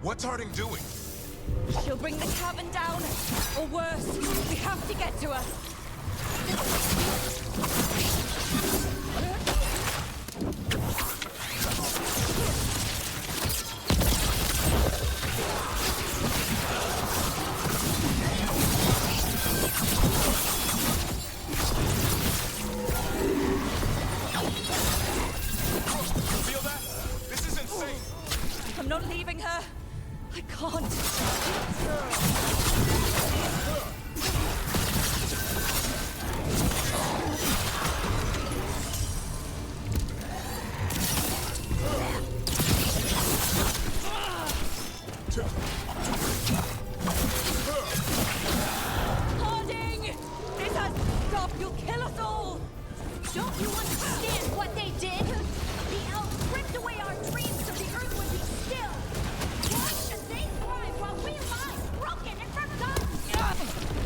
What's Harding doing? She'll bring the cavern down, or worse, we have to get to her. Feel that? This is insane. I'm not leaving her. I can't. Harding! This has to stop. You'll kill us all. Don't you understand what they did? The elves ripped away our dreams so the earth would be still. Why should they thrive while we lie, broken and forgotten?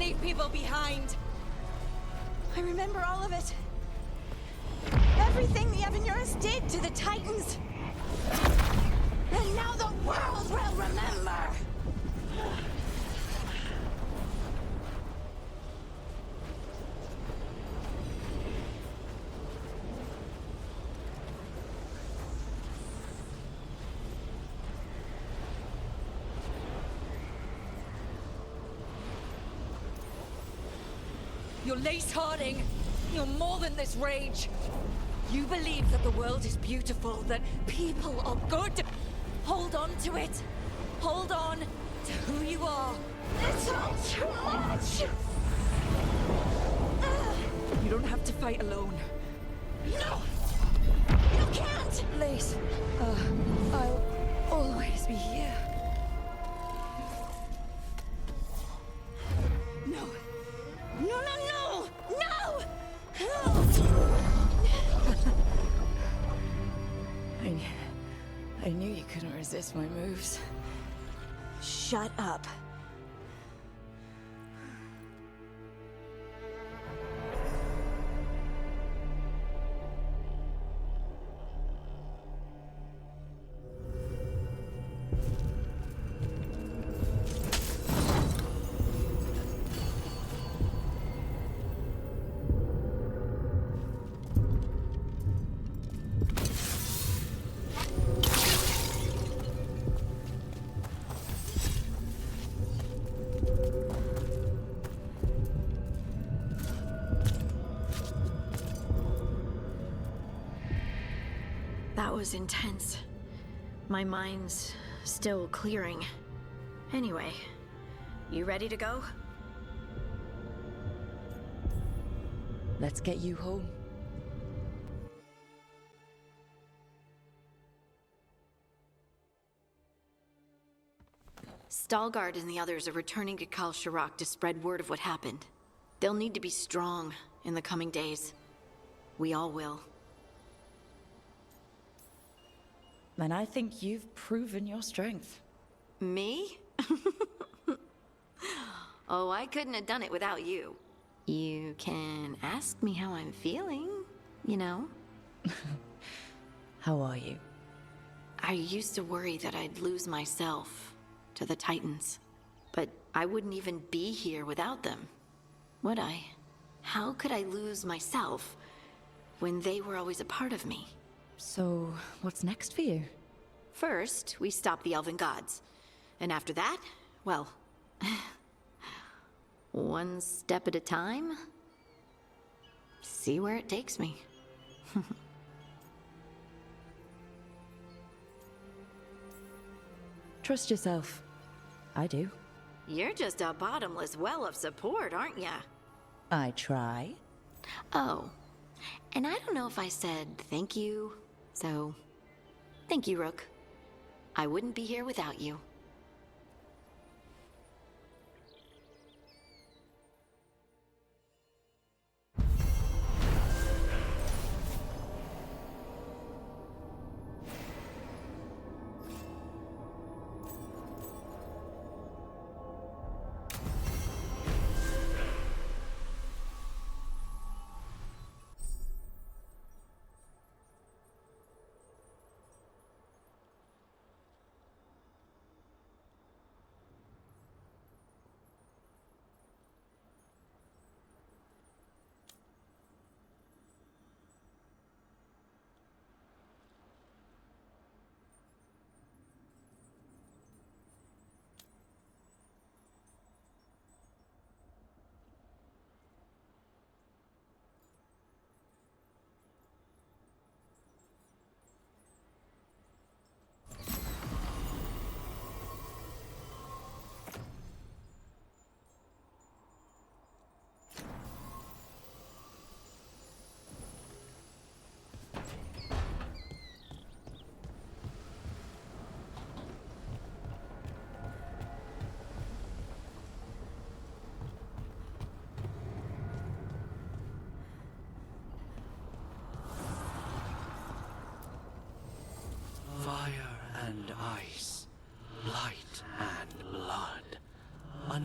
leave people behind. I remember all of it. Everything the Evanurus did to the Titans. And now the world will remember! You're Lace Harding. You're more than this rage. You believe that the world is beautiful, that people are good. Hold on to it. Hold on to who you are. It's all too much! You don't have to fight alone. No! You can't! Lace, I'll always be here. No. No, no, no! No! I knew you couldn't resist my moves. Shut up. That was intense. My mind's still clearing. Anyway, you ready to go? Let's get you home. Stalgard and the others are returning to Kal Shirak to spread word of what happened. They'll need to be strong in the coming days. We all will. And I think you've proven your strength. Me? Oh, I couldn't have done it without you. You can ask me how I'm feeling, you know? How are you? I used to worry that I'd lose myself to the Titans. But I wouldn't even be here without them, would I? How could I lose myself when they were always a part of me? So, what's next for you? First, we stop the Elven Gods. And after that, well... one step at a time. See where it takes me. Trust yourself. I do. You're just a bottomless well of support, aren't ya? I try. Oh, and I don't know if I said thank you, so... Thank you, Rook. I wouldn't be here without you.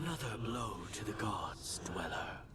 Another blow to the gods, Dweller.